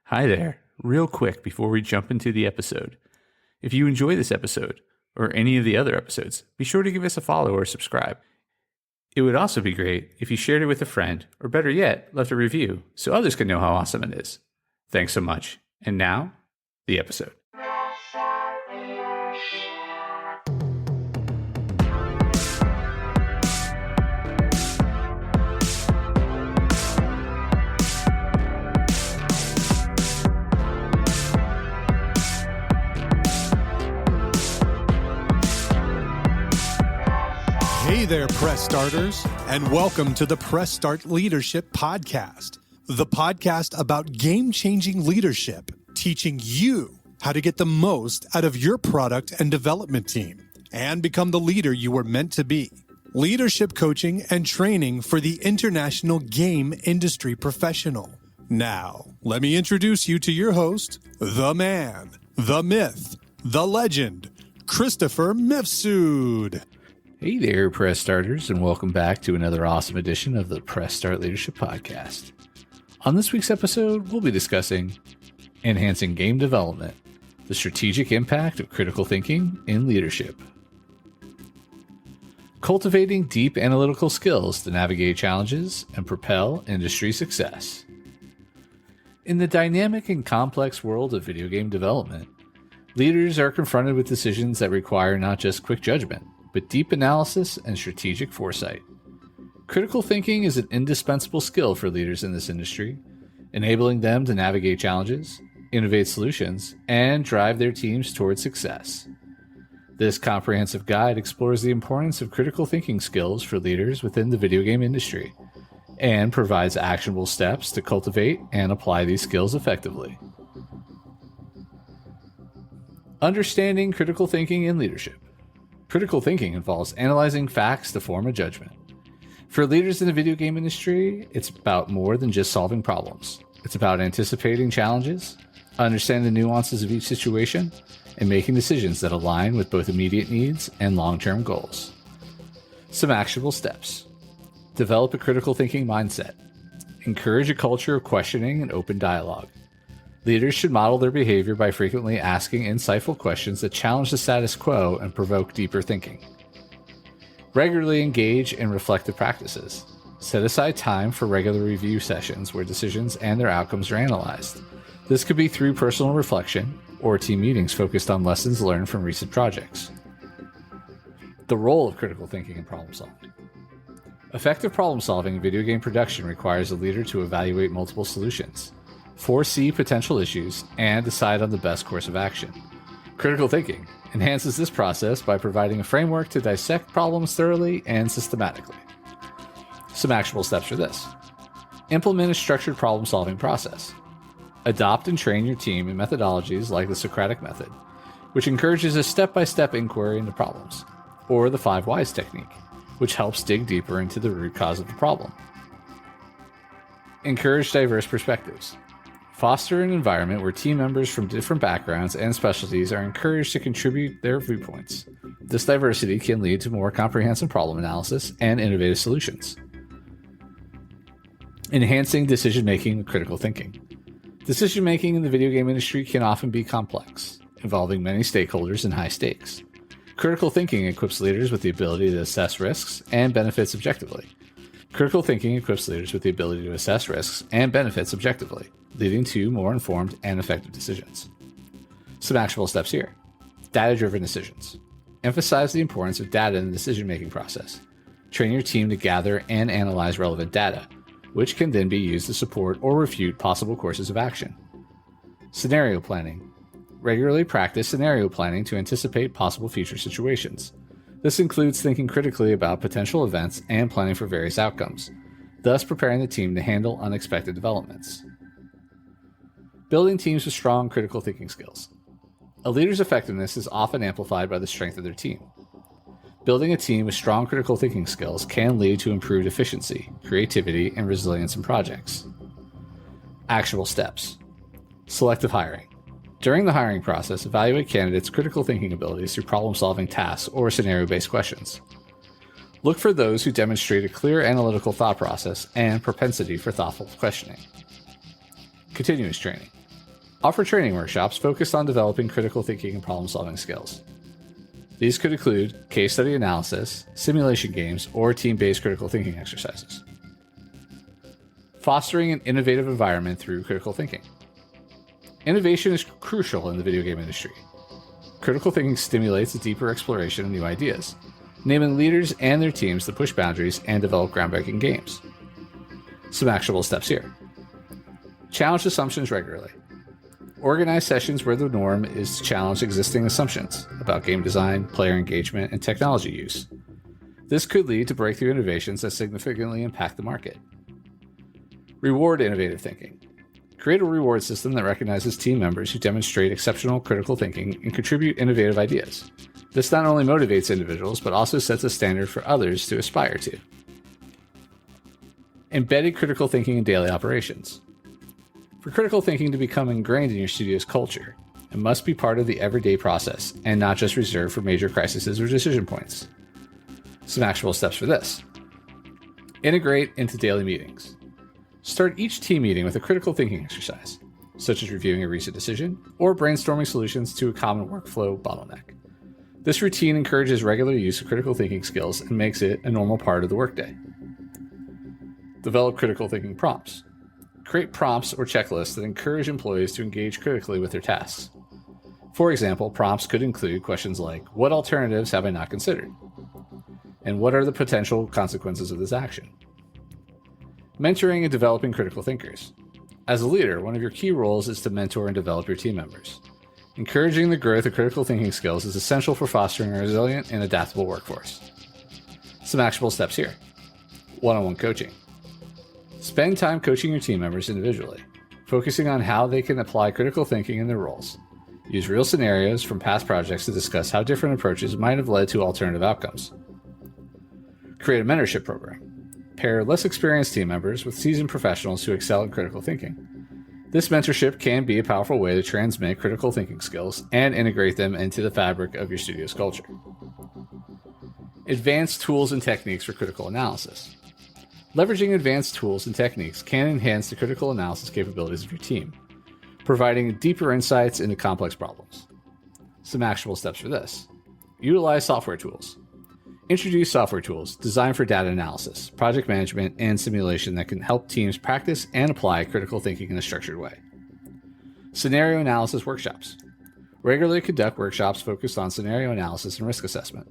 Hi there. Real quick before we jump into the episode. If you enjoy this episode, or any of the other episodes, be sure to give us a follow or subscribe. It would also be great if you shared it with a friend, or better yet, left a review so others can know how awesome it is. Thanks so much. And now, the episode. Hey there, Press Starters, and welcome to the Press Start Leadership Podcast, the podcast about game-changing leadership, teaching you how to get the most out of your product and development team and become the leader you were meant to be. Leadership coaching and training for the international game industry professional. Now, let me introduce you to your host, the man, the myth, the legend, Christopher Mifsud. Hey there, Press Starters, and welcome back to another awesome edition of the Press Start Leadership Podcast. On this week's episode, we'll be discussing enhancing game development, the strategic impact of critical thinking in leadership, cultivating deep analytical skills to navigate challenges and propel industry success. In the dynamic and complex world of video game development, leaders are confronted with decisions that require not just quick judgment, but deep analysis and strategic foresight. Critical thinking is an indispensable skill for leaders in this industry, enabling them to navigate challenges, innovate solutions, and drive their teams towards success. This comprehensive guide explores the importance of critical thinking skills for leaders within the video game industry, and provides actionable steps to cultivate and apply these skills effectively. Understanding critical thinking in leadership. Critical thinking involves analyzing facts to form a judgment. For leaders in the video game industry, it's about more than just solving problems. It's about anticipating challenges, understanding the nuances of each situation, and making decisions that align with both immediate needs and long-term goals. Some actionable steps. Develop a critical thinking mindset. Encourage a culture of questioning and open dialogue. Leaders should model their behavior by frequently asking insightful questions that challenge the status quo and provoke deeper thinking. Regularly engage in reflective practices. Set aside time for regular review sessions where decisions and their outcomes are analyzed. This could be through personal reflection or team meetings focused on lessons learned from recent projects. The role of critical thinking in problem solving. Effective problem solving in video game production requires a leader to evaluate multiple solutions, foresee potential issues, and decide on the best course of action. Critical thinking enhances this process by providing a framework to dissect problems thoroughly and systematically. Some actionable steps for this. Implement a structured problem-solving process. Adopt and train your team in methodologies like the Socratic method, which encourages a step-by-step inquiry into problems, or the 5 whys technique, which helps dig deeper into the root cause of the problem. Encourage diverse perspectives. Foster an environment where team members from different backgrounds and specialties are encouraged to contribute their viewpoints. This diversity can lead to more comprehensive problem analysis and innovative solutions. Enhancing decision-making with critical thinking. Decision-making in the video game industry can often be complex, involving many stakeholders and high stakes. Critical thinking equips leaders with the ability to assess risks and benefits objectively. Critical thinking equips leaders with the ability to assess risks and benefits objectively, leading to more informed and effective decisions. Some actionable steps here. Data-driven decisions. Emphasize the importance of data in the decision-making process. Train your team to gather and analyze relevant data, which can then be used to support or refute possible courses of action. Scenario planning. Regularly practice scenario planning to anticipate possible future situations. This includes thinking critically about potential events and planning for various outcomes, thus preparing the team to handle unexpected developments. Building teams with strong critical thinking skills. A leader's effectiveness is often amplified by the strength of their team. Building a team with strong critical thinking skills can lead to improved efficiency, creativity, and resilience in projects. Actionable steps. Selective hiring. During the hiring process, evaluate candidates' critical thinking abilities through problem-solving tasks or scenario-based questions. Look for those who demonstrate a clear analytical thought process and propensity for thoughtful questioning. Continuous training. Offer training workshops focused on developing critical thinking and problem-solving skills. These could include case study analysis, simulation games, or team-based critical thinking exercises. Fostering an innovative environment through critical thinking. Innovation is crucial in the video game industry. Critical thinking stimulates a deeper exploration of new ideas, enabling leaders and their teams to push boundaries and develop groundbreaking games. Some actionable steps here. Challenge assumptions regularly. Organize sessions where the norm is to challenge existing assumptions about game design, player engagement, and technology use. This could lead to breakthrough innovations that significantly impact the market. Reward innovative thinking. Create a reward system that recognizes team members who demonstrate exceptional critical thinking and contribute innovative ideas. This not only motivates individuals, but also sets a standard for others to aspire to. Embedded critical thinking in daily operations. For critical thinking to become ingrained in your studio's culture, it must be part of the everyday process and not just reserved for major crises or decision points. Some actionable steps for this. Integrate into daily meetings. Start each team meeting with a critical thinking exercise, such as reviewing a recent decision or brainstorming solutions to a common workflow bottleneck. This routine encourages regular use of critical thinking skills and makes it a normal part of the workday. Develop critical thinking prompts. Create prompts or checklists that encourage employees to engage critically with their tasks. For example, prompts could include questions like, what alternatives have I not considered? And what are the potential consequences of this action? Mentoring and developing critical thinkers. As a leader, one of your key roles is to mentor and develop your team members. Encouraging the growth of critical thinking skills is essential for fostering a resilient and adaptable workforce. Some actionable steps here. One-on-one coaching. Spend time coaching your team members individually, focusing on how they can apply critical thinking in their roles. Use real scenarios from past projects to discuss how different approaches might have led to alternative outcomes. Create a mentorship program. Pair less experienced team members with seasoned professionals who excel in critical thinking. This mentorship can be a powerful way to transmit critical thinking skills and integrate them into the fabric of your studio's culture. Advanced tools and techniques for critical analysis. Leveraging advanced tools and techniques can enhance the critical analysis capabilities of your team, providing deeper insights into complex problems. Some actionable steps for this. Utilize software tools. Introduce software tools designed for data analysis, project management, and simulation that can help teams practice and apply critical thinking in a structured way. Scenario analysis workshops. Regularly conduct workshops focused on scenario analysis and risk assessment.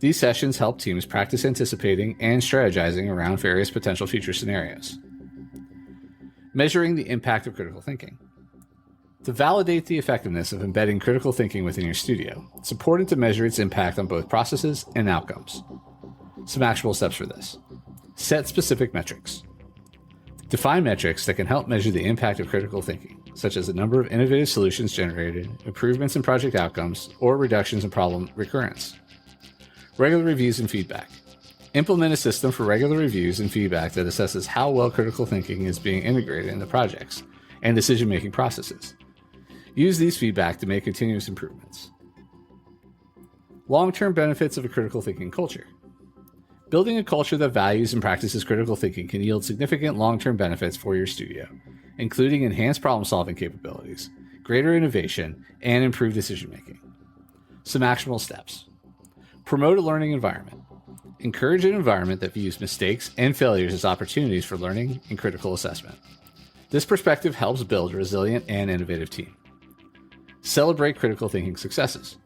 These sessions help teams practice anticipating and strategizing around various potential future scenarios. Measuring the impact of critical thinking. To validate the effectiveness of embedding critical thinking within your studio, it's important to measure its impact on both processes and outcomes. Some actionable steps for this. Set specific metrics. Define metrics that can help measure the impact of critical thinking, such as the number of innovative solutions generated, improvements in project outcomes, or reductions in problem recurrence. Regular reviews and feedback. Implement a system for regular reviews and feedback that assesses how well critical thinking is being integrated into projects and decision-making processes. Use these feedback to make continuous improvements. Long-term benefits of a critical thinking culture. Building a culture that values and practices critical thinking can yield significant long-term benefits for your studio, including enhanced problem-solving capabilities, greater innovation, and improved decision-making. Some actionable steps. Promote a learning environment. Encourage an environment that views mistakes and failures as opportunities for learning and critical assessment. This perspective helps build a resilient and innovative team. Celebrate critical thinking successes.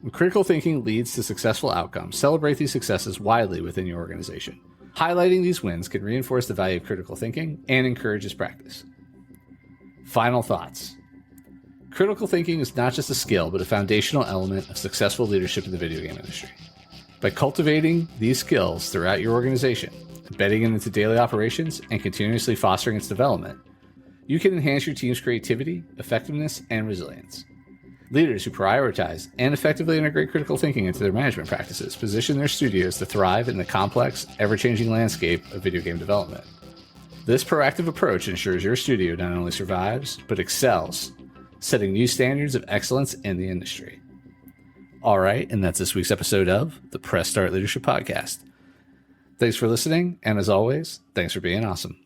When critical thinking leads to successful outcomes, celebrate these successes widely within your organization. Highlighting these wins can reinforce the value of critical thinking and encourage its practice. Final thoughts. Critical thinking is not just a skill, but a foundational element of successful leadership in the video game industry. By cultivating these skills throughout your organization, embedding it into daily operations, and continuously fostering its development, you can enhance your team's creativity, effectiveness, and resilience. Leaders who prioritize and effectively integrate critical thinking into their management practices position their studios to thrive in the complex, ever-changing landscape of video game development. This proactive approach ensures your studio not only survives, but excels, setting new standards of excellence in the industry. All right, and that's this week's episode of the Press Start Leadership Podcast. Thanks for listening, and as always, thanks for being awesome.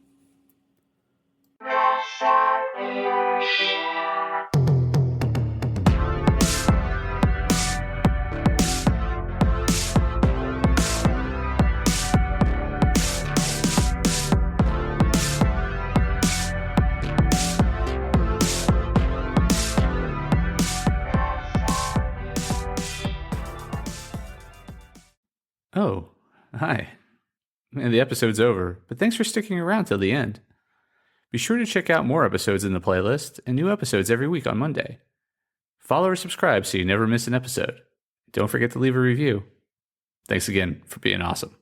Oh, hi. And the episode's over, but thanks for sticking around till the end. Be sure to check out more episodes in the playlist and new episodes every week on Monday. Follow or subscribe so you never miss an episode. Don't forget to leave a review. Thanks again for being awesome.